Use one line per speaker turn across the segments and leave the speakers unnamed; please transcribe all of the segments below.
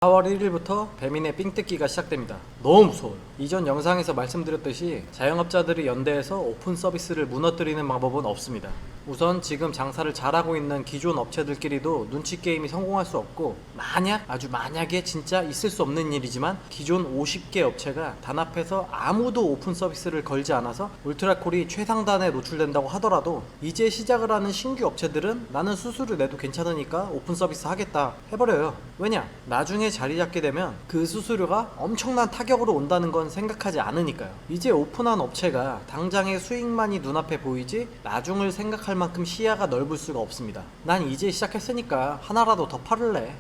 4월 1일부터 배민의 삥뜯기가 시작됩니다. 너무 무서워요. 이전 영상에서 말씀드렸듯이 자영업자들이 연대해서 오픈 서비스를 무너뜨리는 방법은 없습니다. 우선 지금 장사를 잘하고 있는 기존 업체들끼리도 눈치 게임이 성공할 수 없고, 아주 만약에 진짜 있을 수 없는 일이지만 기존 50개 업체가 단합해서 아무도 오픈 서비스를 걸지 않아서 울트라콜이 최상단에 노출된다고 하더라도 이제 시작을 하는 신규 업체들은 나는 수수료 내도 괜찮으니까 오픈 서비스 하겠다 해버려요. 왜냐? 나중에 자리 잡게 되면 그 수수료가 엄청난 타격으로 온다는 건 생각하지 않으니까요. 이제 오픈한 업체가 당장의 수익만이 눈앞에 보이지 나중을 생각할 만큼 시야가 넓을 수가 없습니다. 난 이제 시작했으니까 하나라도 더 팔을래.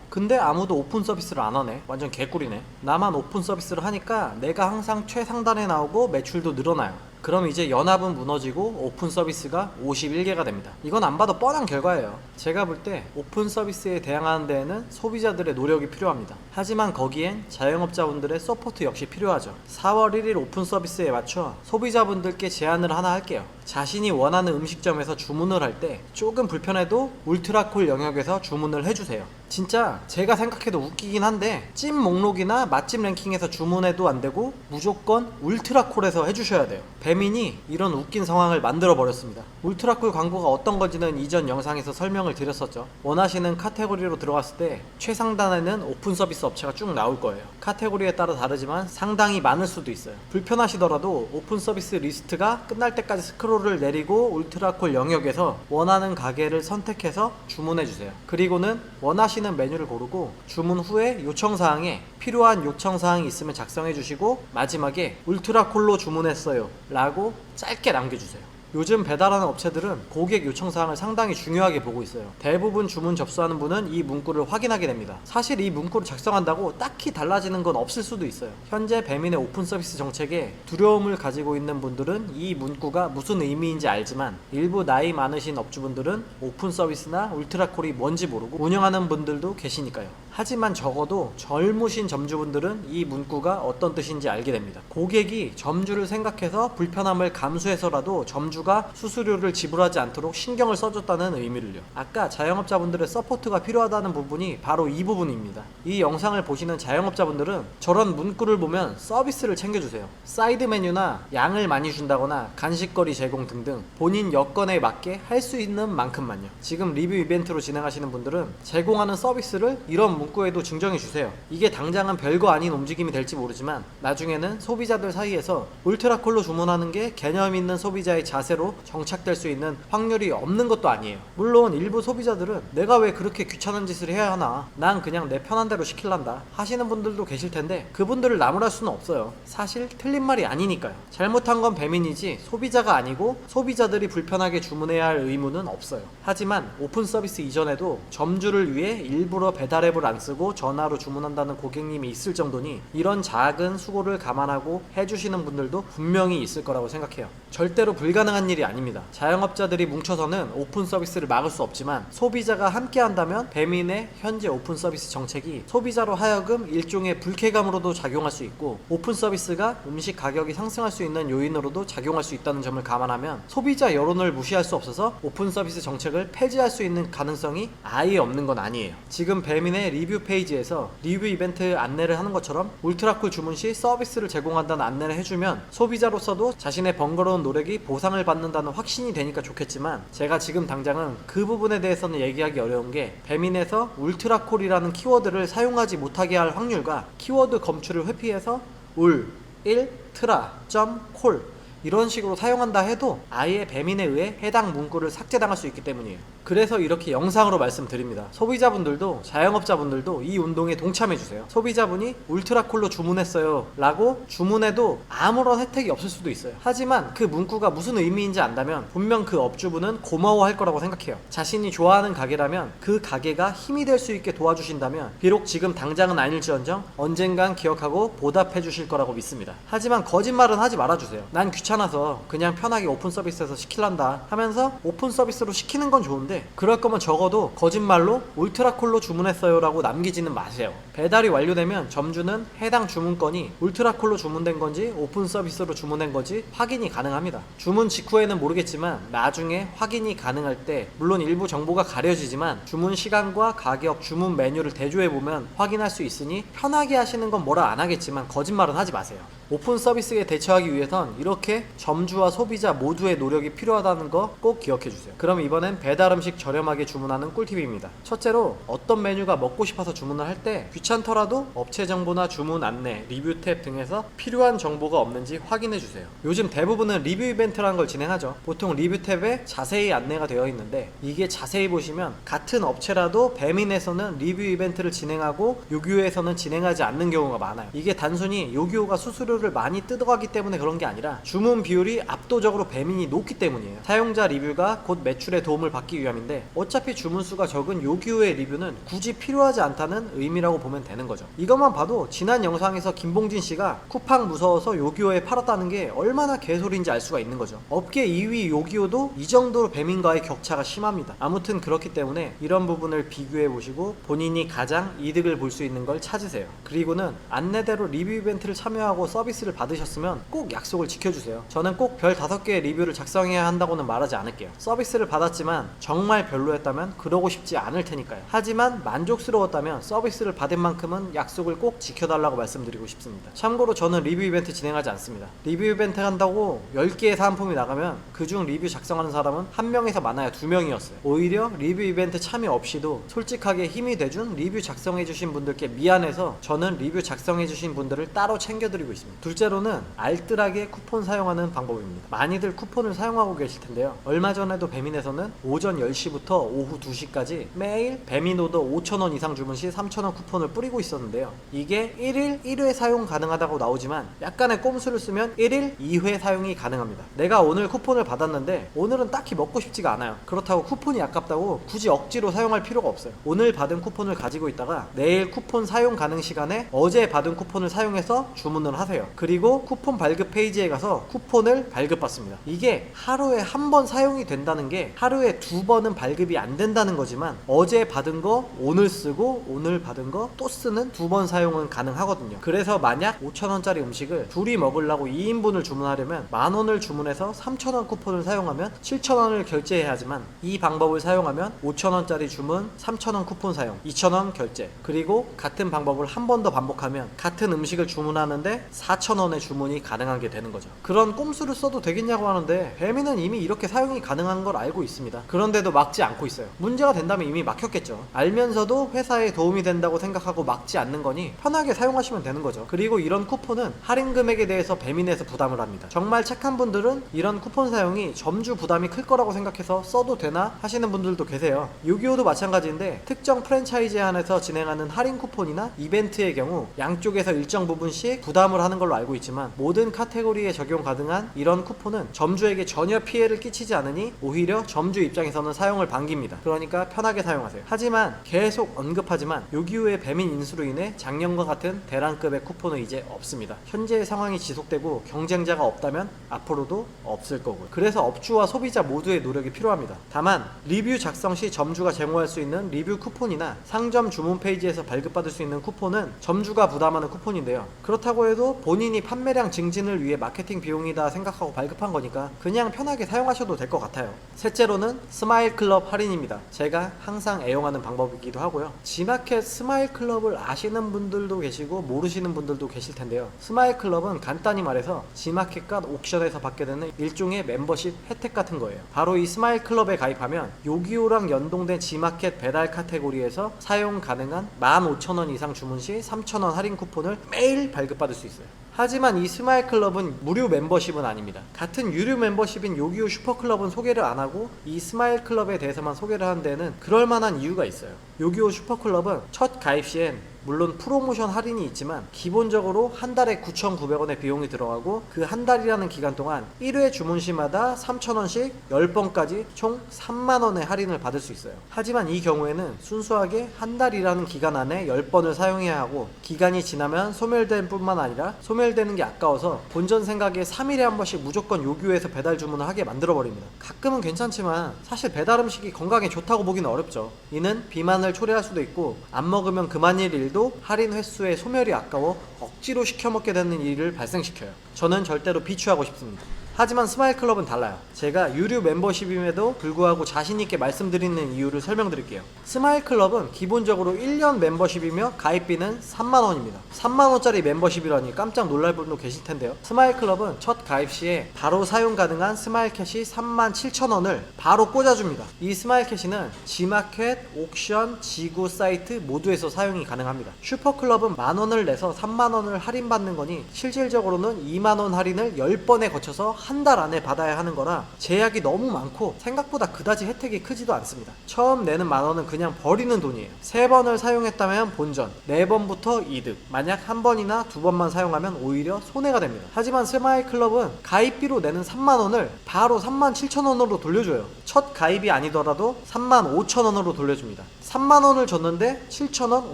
근데 아무도 오픈 서비스를 안 하네. 완전 개꿀이네. 나만 오픈 서비스를 하니까 내가 항상 최상단에 나오고 매출도 늘어나요. 그럼 이제 연합은 무너지고 오픈 서비스가 51개가 됩니다. 이건 안 봐도 뻔한 결과예요. 제가 볼 때 오픈 서비스에 대항하는 데에는 소비자들의 노력이 필요합니다. 하지만 거기엔 자영업자분들의 서포트 역시 필요하죠. 4월 1일 오픈 서비스에 맞춰 소비자분들께 제안을 하나 할게요. 자신이 원하는 음식점에서 주문을 할 때 조금 불편해도 울트라콜 영역에서 주문을 해주세요. 진짜 제가 생각해도 웃기긴 한데 찜 목록이나 맛집 랭킹에서 주문해도 안 되고 무조건 울트라콜에서 해주셔야 돼요. 배민이 이런 웃긴 상황을 만들어 버렸습니다. 울트라콜 광고가 어떤 건지는 이전 영상에서 설명을 드렸었죠. 원하시는 카테고리로 들어갔을 때 최상단에는 오픈 서비스 업체가 쭉 나올 거예요. 카테고리에 따라 다르지만 상당히 많을 수도 있어요. 불편하시더라도 오픈 서비스 리스트가 끝날 때까지 스크롤을 내리고 울트라콜 영역에서 원하는 가게를 선택해서 주문해 주세요. 그리고는 원하시는 메뉴를 고르고 주문 후에 요청사항에 필요한 요청사항이 있으면 작성해 주시고 마지막에 울트라콜로 주문했어요 라고 짧게 남겨주세요. 요즘 배달하는 업체들은 고객 요청사항을 상당히 중요하게 보고 있어요. 대부분 주문 접수하는 분은 이 문구를 확인하게 됩니다. 사실 이 문구를 작성한다고 딱히 달라지는 건 없을 수도 있어요. 현재 배민의 오픈 서비스 정책에 두려움을 가지고 있는 분들은 이 문구가 무슨 의미인지 알지만 일부 나이 많으신 업주분들은 오픈 서비스나 울트라콜이 뭔지 모르고 운영하는 분들도 계시니까요. 하지만 적어도 젊으신 점주분들은 이 문구가 어떤 뜻인지 알게 됩니다. 고객이 점주를 생각해서 불편함을 감수해서라도 점주가 수수료를 지불하지 않도록 신경을 써줬다는 의미를요. 아까 자영업자분들의 서포트가 필요하다는 부분이 바로 이 부분입니다. 이 영상을 보시는 자영업자분들은 저런 문구를 보면 서비스를 챙겨주세요. 사이드 메뉴나 양을 많이 준다거나 간식거리 제공 등등 본인 여건에 맞게 할 수 있는 만큼만요. 지금 리뷰 이벤트로 진행하시는 분들은 제공하는 서비스를 이런 문구에도 증정해 주세요. 이게 당장은 별거 아닌 움직임이 될지 모르지만 나중에는 소비자들 사이에서 울트라콜로 주문하는 게 개념 있는 소비자의 자세로 정착될 수 있는 확률이 없는 것도 아니에요. 물론 일부 소비자들은 내가 왜 그렇게 귀찮은 짓을 해야 하나, 난 그냥 내 편한 대로 시킬란다 하시는 분들도 계실 텐데 그분들을 나무랄 수는 없어요. 사실 틀린 말이 아니니까요. 잘못한 건 배민이지 소비자가 아니고 소비자들이 불편하게 주문해야 할 의무는 없어요. 하지만 오픈 서비스 이전에도 점주를 위해 일부러 배달앱을 안 쓰고 전화로 주문한다는 고객님이 있을 정도니 이런 작은 수고를 감안하고 해주시는 분들도 분명히 있을 거라고 생각해요. 절대로 불가능한 일이 아닙니다. 자영업자들이 뭉쳐서는 오픈 서비스를 막을 수 없지만 소비자가 함께 한다면 배민의 현재 오픈 서비스 정책이 소비자로 하여금 일종의 불쾌감으로도 작용할 수 있고 오픈 서비스가 음식 가격이 상승할 수 있는 요인으로도 작용할 수 있다는 점을 감안하면 소비자 여론을 무시할 수 없어서 오픈 서비스 정책을 폐지할 수 있는 가능성이 아예 없는 건 아니에요. 지금 배민의 리뷰 페이지에서 리뷰 이벤트 안내를 하는 것처럼 울트라콜 주문 시 서비스를 제공한다는 안내를 해주면 소비자로서도 자신의 번거로운 노력이 보상을 받는다는 확신이 되니까 좋겠지만 제가 지금 당장은 그 부분에 대해서는 얘기하기 어려운 게 배민에서 울트라콜이라는 키워드를 사용하지 못하게 할 확률과 키워드 검출을 회피해서 울, 일, 트라, 점, 콜 이런 식으로 사용한다 해도 아예 배민에 의해 해당 문구를 삭제당할 수 있기 때문이에요. 그래서 이렇게 영상으로 말씀드립니다. 소비자분들도 자영업자분들도 이 운동에 동참해주세요. 소비자분이 울트라콜로 주문했어요 라고 주문해도 아무런 혜택이 없을 수도 있어요. 하지만 그 문구가 무슨 의미인지 안다면 분명 그 업주분은 고마워할 거라고 생각해요. 자신이 좋아하는 가게라면 그 가게가 힘이 될 수 있게 도와주신다면 비록 지금 당장은 아닐지언정 언젠간 기억하고 보답해 주실 거라고 믿습니다. 하지만 거짓말은 하지 말아주세요. 난 귀찮아서 그냥 편하게 오픈 서비스에서 시킬란다 하면서 오픈 서비스로 시키는 건 좋은데 하는데 그럴 거면 적어도 거짓말로 울트라콜로 주문했어요 라고 남기지는 마세요. 배달이 완료되면 점주는 해당 주문건이 울트라콜로 주문된 건지 오픈 서비스로 주문된 건지 확인이 가능합니다. 주문 직후에는 모르겠지만 나중에 확인이 가능할 때 물론 일부 정보가 가려지지만 주문 시간과 가격, 주문 메뉴를 대조해보면 확인할 수 있으니 편하게 하시는 건 뭐라 안 하겠지만 거짓말은 하지 마세요. 오픈 서비스에 대처하기 위해선 이렇게 점주와 소비자 모두의 노력이 필요하다는 거 꼭 기억해 주세요. 그럼 이번엔 배달 음식 저렴하게 주문하는 꿀팁입니다. 첫째로 어떤 메뉴가 먹고 싶어서 주문을 할 때 귀찮더라도 업체 정보나 주문 안내, 리뷰 탭 등에서 필요한 정보가 없는지 확인해 주세요. 요즘 대부분은 리뷰 이벤트라는 걸 진행하죠. 보통 리뷰 탭에 자세히 안내가 되어 있는데 이게 자세히 보시면 같은 업체라도 배민에서는 리뷰 이벤트를 진행하고 요기요에서는 진행하지 않는 경우가 많아요. 이게 단순히 요기요가 수수료를 많이 뜯어가기 때문에 그런 게 아니라 주문 비율이 압도적으로 배민이 높기 때문이에요. 사용자 리뷰가 곧 매출에 도움을 받기 위함인데 어차피 주문 수가 적은 요기요의 리뷰는 굳이 필요하지 않다는 의미라고 보면 되는 거죠. 이것만 봐도 지난 영상에서 김봉진 씨가 쿠팡 무서워서 요기요에 팔았다는 게 얼마나 개소리인지 알 수가 있는 거죠. 업계 2위 요기요도 이 정도로 배민과의 격차가 심합니다. 아무튼 그렇기 때문에 이런 부분을 비교해 보시고 본인이 가장 이득을 볼 수 있는 걸 찾으세요. 그리고는 안내대로 리뷰 이벤트를 참여하고 서비스를 받으셨으면 꼭 약속을 지켜주세요. 저는 꼭 별 5개의 리뷰를 작성해야 한다고는 말하지 않을게요. 서비스를 받았지만 정말 별로였다면 그러고 싶지 않을 테니까요. 하지만 만족스러웠다면 서비스를 받은 만큼은 약속을 꼭 지켜달라고 말씀드리고 싶습니다. 참고로 저는 리뷰 이벤트 진행하지 않습니다. 리뷰 이벤트 한다고 10개의 사은품이 나가면 그중 리뷰 작성하는 사람은 1명에서 많아야 2명이었어요. 오히려 리뷰 이벤트 참여 없이도 솔직하게 힘이 돼준 리뷰 작성해주신 분들께 미안해서 저는 리뷰 작성해주신 분들을 따로 챙겨드리고 있습니다. 둘째로는 알뜰하게 쿠폰 사용하는 방법입니다. 많이들 쿠폰을 사용하고 계실 텐데요. 얼마 전에도 배민에서는 오전 10시부터 오후 2시까지 매일 배민 오더 5,000원 이상 주문 시 3,000원 쿠폰을 뿌리고 있었는데요. 이게 1일 1회 사용 가능하다고 나오지만 약간의 꼼수를 쓰면 1일 2회 사용이 가능합니다. 내가 오늘 쿠폰을 받았는데 오늘은 딱히 먹고 싶지가 않아요. 그렇다고 쿠폰이 아깝다고 굳이 억지로 사용할 필요가 없어요. 오늘 받은 쿠폰을 가지고 있다가 내일 쿠폰 사용 가능 시간에 어제 받은 쿠폰을 사용해서 주문을 하세요. 그리고 쿠폰 발급 페이지에 가서 쿠폰을 발급받습니다. 이게 하루에 한 번 사용이 된다는 게 하루에 2번은 발급이 안 된다는 거지만 어제 받은 거 오늘 쓰고 오늘 받은 거 또 쓰는 2번 사용은 가능하거든요. 그래서 만약 5,000원짜리 음식을 둘이 먹으려고 2인분을 주문하려면 10,000원을 주문해서 3,000원 쿠폰을 사용하면 7,000원을 결제해야 하지만 이 방법을 사용하면 5,000원짜리 주문 3,000원 쿠폰 사용 2,000원 결제, 그리고 같은 방법을 한 번 더 반복하면 같은 음식을 주문하는데 4,000원의 주문이 가능하게 되는 거죠. 그런 꼼수를 써도 되겠냐고 하는데 배민은 이미 이렇게 사용이 가능한 걸 알고 있습니다. 그런데도 막지 않고 있어요. 문제가 된다면 이미 막혔겠죠. 알면서도 회사에 도움이 된다고 생각하고 막지 않는 거니 편하게 사용하시면 되는 거죠. 그리고 이런 쿠폰은 할인 금액에 대해서 배민에서 부담을 합니다. 정말 착한 분들은 이런 쿠폰 사용이 점주 부담이 클 거라고 생각해서 써도 되나 하시는 분들도 계세요. 요기요도 마찬가지인데 특정 프랜차이즈 안에서 진행하는 할인 쿠폰이나 이벤트의 경우 양쪽에서 일정 부분씩 부담을 하는 걸로 알고 있지만 모든 카테고리에 적용 가능한 이런 쿠폰은 점주에게 전혀 피해를 끼치지 않으니 오히려 점주 입장에서는 사용을 반깁니다. 그러니까 편하게 사용하세요. 하지만 계속 언급하지만 요기요의 배민 인수로 인해 작년과 같은 대란급의 쿠폰은 이제 없습니다. 현재의 상황이 지속되고 경쟁자가 없다면 앞으로도 없을 거고요. 그래서 업주와 소비자 모두의 노력이 필요합니다. 다만 리뷰 작성 시 점주가 제공할 수 있는 리뷰 쿠폰이나 상점 주문 페이지에서 발급받을 수 있는 쿠폰은 점주가 부담하는 쿠폰인데요. 그렇다고 해도 본인이 판매량 증진을 위해 마케팅 비용이다 생각하고 발급한 거니까 그냥 편하게 사용하셔도 될 것 같아요. 셋째로는 스마일 클럽 할인입니다. 제가 항상 애용하는 방법이기도 하고요. 지마켓 스마일 클럽을 아시는 분들도 계시고 모르시는 분들도 계실 텐데요. 스마일 클럽은 간단히 말해서 지마켓과 옥션에서 받게 되는 일종의 멤버십 혜택 같은 거예요. 바로 이 스마일 클럽에 가입하면 요기요랑 연동된 지마켓 배달 카테고리에서 사용 가능한 15,000원 이상 주문 시 3,000원 할인 쿠폰을 매일 발급받을 수 있어요. 하지만 이 스마일 클럽은 무료 멤버십은 아닙니다. 같은 유료 멤버십인 요기요 슈퍼클럽은 소개를 안 하고 이 스마일 클럽에 대해서만 소개를 하는 데는 그럴 만한 이유가 있어요. 요기요 슈퍼클럽은 첫 가입 시엔 물론 프로모션 할인이 있지만 기본적으로 한 달에 9,900원의 비용이 들어가고 그 한 달이라는 기간 동안 1회 주문 시마다 3,000원씩 10번까지 총 3만원의 할인을 받을 수 있어요. 하지만 이 경우에는 순수하게 한 달이라는 기간 안에 10번을 사용해야 하고, 기간이 지나면 소멸될 뿐만 아니라 소멸되는 게 아까워서 본전 생각에 3일에 한 번씩 무조건 요기요에서 배달 주문을 하게 만들어버립니다. 가끔은 괜찮지만 사실 배달 음식이 건강에 좋다고 보기는 어렵죠. 이는 비만을 초래할 수도 있고, 안 먹으면 그만일 일도 할인 횟수의 소멸이 아까워 억지로 시켜먹게 되는 일을 발생시켜요. 저는 절대로 비추하고 싶습니다. 하지만 스마일클럽은 달라요. 제가 유료 멤버십임에도 불구하고 자신있게 말씀드리는 이유를 설명드릴게요. 스마일클럽은 기본적으로 1년 멤버십이며 가입비는 3만원입니다. 3만원짜리 멤버십이라니 깜짝 놀랄 분도 계실 텐데요. 스마일클럽은 첫 가입 시에 바로 사용 가능한 스마일캐시 37,000원을 바로 꽂아줍니다. 이 스마일캐시는 G마켓, 옥션, 지구 사이트 모두에서 사용이 가능합니다. 슈퍼클럽은 만원을 내서 3만원을 할인받는 거니 실질적으로는 2만원 할인을 10번에 거쳐서 한 달 안에 받아야 하는 거라 제약이 너무 많고 생각보다 그다지 혜택이 크지도 않습니다. 처음 내는 만원은 그냥 버리는 돈이에요. 3번을 사용했다면 본전, 4번부터 이득, 만약 한 번이나 2번만 사용하면 오히려 손해가 됩니다. 하지만 스마일클럽은 가입비로 내는 3만원을 바로 37,000원으로 돌려줘요. 첫 가입이 아니더라도 35,000원으로 돌려줍니다. 3만원을 줬는데 7,000원,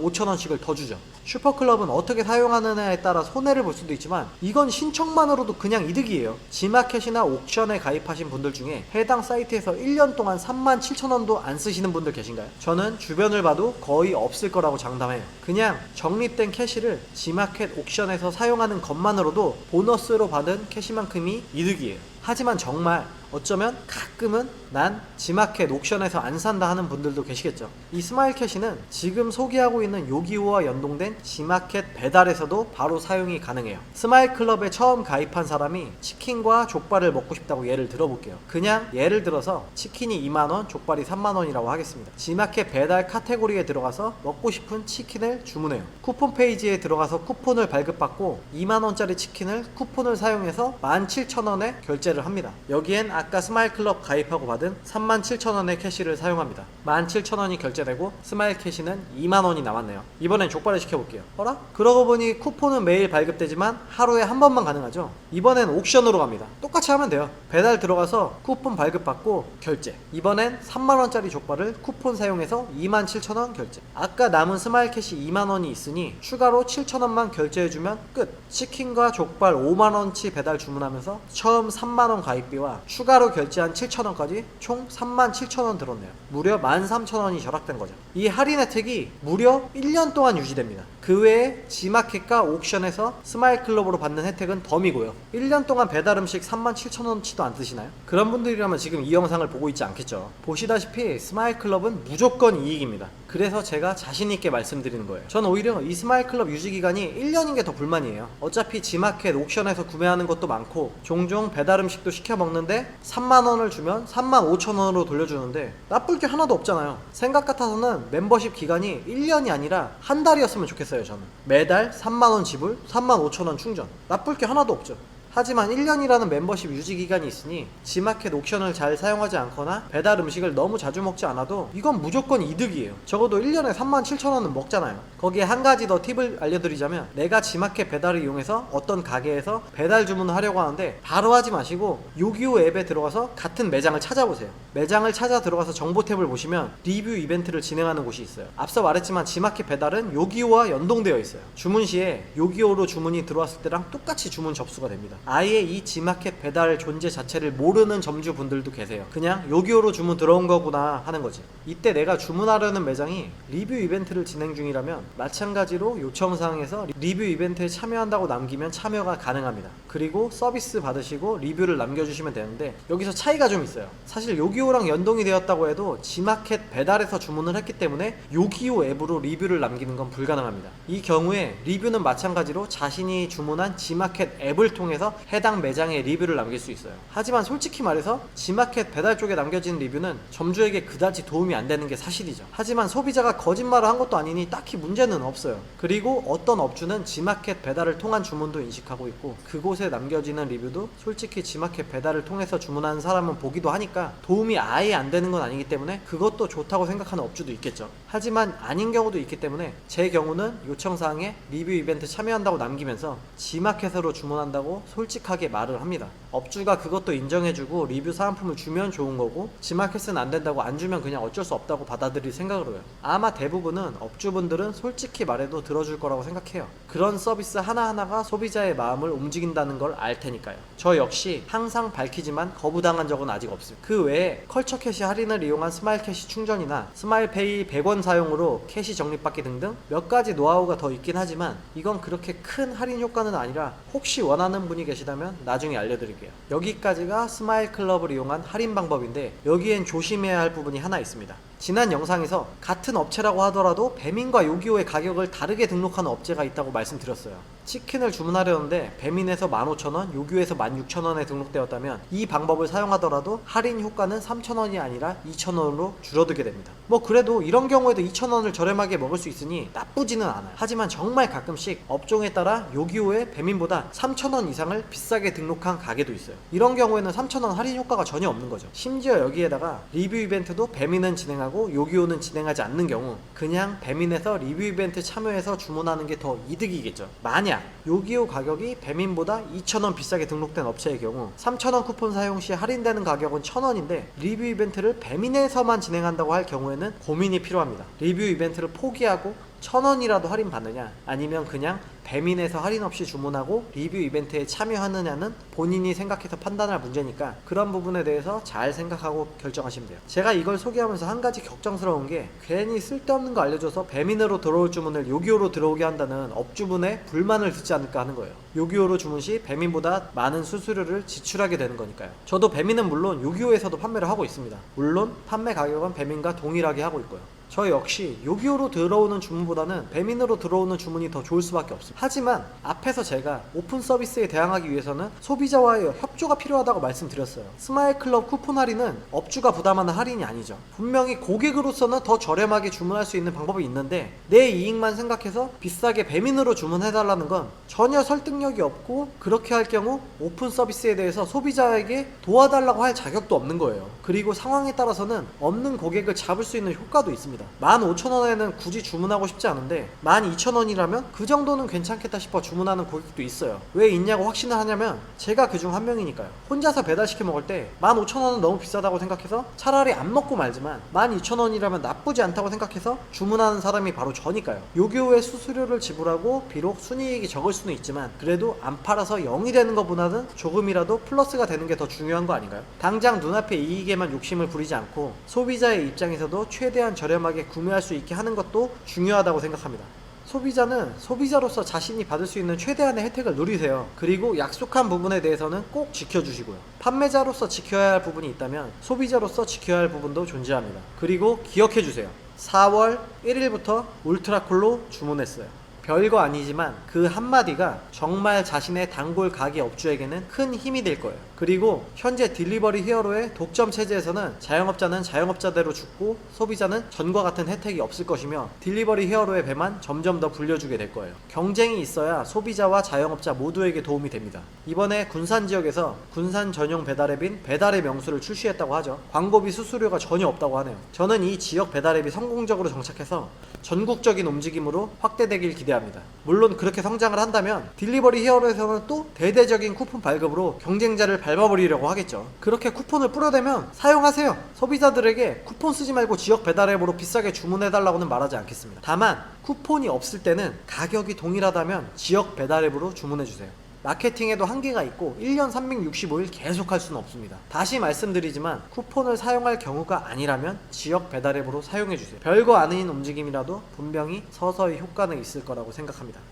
5,000원씩을 더 주죠. 슈퍼클럽은 어떻게 사용하느냐에 따라 손해를 볼 수도 있지만 이건 신청만으로도 그냥 이득이에요. G마켓이나 옥션에 가입하신 분들 중에 해당 사이트에서 1년 동안 37,000원도 안 쓰시는 분들 계신가요? 저는 주변을 봐도 거의 없을 거라고 장담해요. 그냥 적립된 캐시를 G마켓, 옥션에서 사용하는 것만으로도 보너스로 받은 캐시만큼이 이득이에요. 하지만 정말 어쩌면 가끔은 난 G마켓, 옥션에서 안 산다 하는 분들도 계시겠죠. 이 스마일캐시는 지금 소개하고 있는 요기요와 연동된 G마켓 배달에서도 바로 사용이 가능해요. 스마일클럽에 처음 가입한 사람이 치킨과 족발을 먹고 싶다고 예를 들어볼게요. 그냥 예를 들어서 치킨이 2만원, 족발이 3만원이라고 하겠습니다. G마켓 배달 카테고리에 들어가서 먹고 싶은 치킨을 주문해요. 쿠폰 페이지에 들어가서 쿠폰을 발급받고 2만원짜리 치킨을 쿠폰을 사용해서 17,000원에 결제를 합니다. 여기엔 아까 스마일클럽 가입하고 받은 37,000원의 캐시를 사용합니다. 17,000원이 결제되고 스마일 캐시는 2만원이 남았네요. 이번엔 족발을 시켜볼게요. 어라? 그러고 보니 쿠폰은 매일 발급되지만 하루에 한 번만 가능하죠. 이번엔 옥션으로 갑니다. 똑같이 하면 돼요. 배달 들어가서 쿠폰 발급받고 결제. 이번엔 3만원짜리 족발을 쿠폰 사용해서 27,000원 결제. 아까 남은 스마일 캐시 2만원이 있으니 추가로 7,000원만 결제해주면 끝. 치킨과 족발 5만원치 배달 주문하면서 처음 3만원 가입비와 추가로 결제한 7,000원까지 총 37,000원 들었네요. 무려 13,000원이 절약된 거죠. 이 할인 혜택이 무려 1년 동안 유지됩니다. 그 외에 G마켓과 옥션에서 스마일클럽으로 받는 혜택은 덤이고요. 1년 동안 배달 음식 37,000원치도 안 드시나요? 그런 분들이라면 지금 이 영상을 보고 있지 않겠죠. 보시다시피 스마일클럽은 무조건 이익입니다. 그래서 제가 자신있게 말씀드리는 거예요. 전 오히려 이 스마일클럽 유지기간이 1년인 게 더 불만이에요. 어차피 G마켓, 옥션에서 구매하는 것도 많고 종종 배달 음식도 시켜 먹는데 3만원을 주면 35,000원으로 돌려주는데 나쁠 게 하나도 없잖아요. 생각 같아서는 멤버십 기간이 1년이 아니라 한 달이었으면 좋겠어요. 저는 매달 3만원 지불, 35,000원 충전. 나쁠 게 하나도 없죠. 하지만 1년이라는 멤버십 유지기간이 있으니 G마켓 옥션을 잘 사용하지 않거나 배달 음식을 너무 자주 먹지 않아도 이건 무조건 이득이에요. 적어도 1년에 37,000원은 먹잖아요. 거기에 한 가지 더 팁을 알려드리자면, 내가 G마켓 배달을 이용해서 어떤 가게에서 배달 주문을 하려고 하는데 바로 하지 마시고 요기요 앱에 들어가서 같은 매장을 찾아보세요. 매장을 찾아 들어가서 정보 탭을 보시면 리뷰 이벤트를 진행하는 곳이 있어요. 앞서 말했지만 G마켓 배달은 요기요와 연동되어 있어요. 주문 시에 요기요로 주문이 들어왔을 때랑 똑같이 주문 접수가 됩니다. 아예 이 G마켓 배달 존재 자체를 모르는 점주분들도 계세요. 그냥 요기요로 주문 들어온 거구나 하는 거지. 이때 내가 주문하려는 매장이 리뷰 이벤트를 진행 중이라면 마찬가지로 요청사항에서 리뷰 이벤트에 참여한다고 남기면 참여가 가능합니다. 그리고 서비스 받으시고 리뷰를 남겨주시면 되는데, 여기서 차이가 좀 있어요. 사실 요기요랑 연동이 되었다고 해도 G마켓 배달에서 주문을 했기 때문에 요기요 앱으로 리뷰를 남기는 건 불가능합니다. 이 경우에 리뷰는 마찬가지로 자신이 주문한 G마켓 앱을 통해서 통해서 해당 매장에 리뷰를 남길 수 있어요. 하지만 솔직히 말해서 G마켓 배달 쪽에 남겨진 리뷰는 점주에게 그다지 도움이 안 되는 게 사실이죠. 하지만 소비자가 거짓말을 한 것도 아니니 딱히 문제는 없어요. 그리고 어떤 업주는 G마켓 배달을 통한 주문도 인식하고 있고 그곳에 남겨지는 리뷰도 솔직히 G마켓 배달을 통해서 주문하는 사람은 보기도 하니까 도움이 아예 안 되는 건 아니기 때문에 그것도 좋다고 생각하는 업주도 있겠죠. 하지만 아닌 경우도 있기 때문에 제 경우는 요청사항에 리뷰 이벤트 참여한다고 남기면서 G마켓으로 주문한다고 솔직하게 말을 합니다. 업주가 그것도 인정해주고 리뷰 사은품을 주면 좋은 거고 G마켓은 안 된다고 안 주면 그냥 어쩔 수 없다고 받아들일 생각으로 해요. 아마 대부분은 업주분들은 솔직히 말해도 들어줄 거라고 생각해요. 그런 서비스 하나하나가 소비자의 마음을 움직인다는 걸 알 테니까요. 저 역시 항상 밝히지만 거부당한 적은 아직 없습니다. 그 외에 컬처 캐시 할인을 이용한 스마일 캐시 충전이나 스마일페이 100원 사용으로 캐시 적립받기 등등 몇 가지 노하우가 더 있긴 하지만 이건 그렇게 큰 할인 효과는 아니라 혹시 원하는 분이 계시다면 나중에 알려드릴게요. 여기까지가 스마일 클럽을 이용한 할인 방법인데 여기엔 조심해야 할 부분이 하나 있습니다. 지난 영상에서 같은 업체라고 하더라도 배민과 요기요의 가격을 다르게 등록하는 업체가 있다고 말씀드렸어요. 치킨을 주문하려는데 배민에서 15,000원, 요기요에서 16,000원에 등록되었다면 이 방법을 사용하더라도 할인 효과는 3,000원이 아니라 2,000원으로 줄어들게 됩니다. 뭐 그래도 이런 경우에도 2,000원을 저렴하게 먹을 수 있으니 나쁘지는 않아요. 하지만 정말 가끔씩 업종에 따라 요기요의 배민보다 3,000원 이상을 비싸게 등록한 가게도 있어요. 이런 경우에는 3,000원 할인 효과가 전혀 없는 거죠. 심지어 여기에다가 리뷰 이벤트도 배민은 진행하고 요기요는 진행하지 않는 경우 그냥 배민에서 리뷰 이벤트 참여해서 주문하는 게 더 이득이겠죠. 만약 요기요 가격이 배민보다 2,000원 비싸게 등록된 업체의 경우 3,000원 쿠폰 사용 시 할인되는 가격은 1,000원인데 리뷰 이벤트를 배민에서만 진행한다고 할 경우에는 고민이 필요합니다. 리뷰 이벤트를 포기하고 1,000원이라도 할인 받느냐 아니면 그냥 배민에서 할인 없이 주문하고 리뷰 이벤트에 참여하느냐는 본인이 생각해서 판단할 문제니까 그런 부분에 대해서 잘 생각하고 결정하시면 돼요. 제가 이걸 소개하면서 한 가지 걱정스러운 게 괜히 쓸데없는 거 알려줘서 배민으로 들어올 주문을 요기요로 들어오게 한다는 업주분의 불만을 듣지 않을까 하는 거예요. 요기요로 주문 시 배민보다 많은 수수료를 지출하게 되는 거니까요. 저도 배민은 물론 요기요에서도 판매를 하고 있습니다. 물론 판매 가격은 배민과 동일하게 하고 있고요. 저 역시 요기요로 들어오는 주문보다는 배민으로 들어오는 주문이 더 좋을 수밖에 없습니다. 하지만 앞에서 제가 오픈 서비스에 대항하기 위해서는 소비자와의 협조가 필요하다고 말씀드렸어요. 스마일클럽 쿠폰 할인은 업주가 부담하는 할인이 아니죠. 분명히 고객으로서는 더 저렴하게 주문할 수 있는 방법이 있는데 내 이익만 생각해서 비싸게 배민으로 주문해달라는 건 전혀 설득력이 없고 그렇게 할 경우 오픈 서비스에 대해서 소비자에게 도와달라고 할 자격도 없는 거예요. 그리고 상황에 따라서는 없는 고객을 잡을 수 있는 효과도 있습니다. 15,000원에는 굳이 주문하고 싶지 않은데 12,000원이라면 그 정도는 괜찮겠다 싶어 주문하는 고객도 있어요. 왜 있냐고 확신을 하냐면 제가 그중 한 명이니까요. 혼자서 배달시켜 먹을 때 15,000원은 너무 비싸다고 생각해서 차라리 안 먹고 말지만 12,000원이라면 나쁘지 않다고 생각해서 주문하는 사람이 바로 저니까요. 요기요의 수수료를 지불하고 비록 순이익이 적을 수는 있지만 그래도 안 팔아서 0이 되는 것보다는 조금이라도 플러스가 되는 게 더 중요한 거 아닌가요? 당장 눈앞의 이익에만 욕심을 부리지 않고 소비자의 입장에서도 최대한 저렴하게 구매할 수 있게 하는 것도 중요하다고 생각합니다. 소비자는 소비자로서 자신이 받을 수 있는 최대한의 혜택을 누리세요. 그리고 약속한 부분에 대해서는 꼭 지켜주시고요. 판매자로서 지켜야 할 부분이 있다면 소비자로서 지켜야 할 부분도 존재합니다. 그리고 기억해주세요. 4월 1일부터 울트라콜로 주문했어요. 별거 아니지만 그 한마디가 정말 자신의 단골 가게 업주에게는 큰 힘이 될 거예요. 그리고 현재 딜리버리 히어로의 독점 체제에서는 자영업자는 자영업자대로 죽고 소비자는 전과 같은 혜택이 없을 것이며 딜리버리 히어로의 배만 점점 더 불려주게 될 거예요. 경쟁이 있어야 소비자와 자영업자 모두에게 도움이 됩니다. 이번에 군산 지역에서 군산 전용 배달앱인 배달의 명수를 출시했다고 하죠. 광고비 수수료가 전혀 없다고 하네요. 저는 이 지역 배달앱이 성공적으로 정착해서 전국적인 움직임으로 확대되길 기대합니다. 물론 그렇게 성장을 한다면 딜리버리 히어로에서는 또 대대적인 쿠폰 발급으로 경쟁자를 밟아버리려고 하겠죠. 그렇게 쿠폰을 뿌려대면 사용하세요. 소비자들에게 쿠폰 쓰지 말고 지역 배달앱으로 비싸게 주문해달라고는 말하지 않겠습니다. 다만 쿠폰이 없을 때는 가격이 동일하다면 지역 배달앱으로 주문해주세요. 마케팅에도 한계가 있고 1년 365일 계속 할 수는 없습니다. 다시 말씀드리지만 쿠폰을 사용할 경우가 아니라면 지역 배달앱으로 사용해주세요. 별거 아닌 움직임이라도 분명히 서서히 효과는 있을 거라고 생각합니다.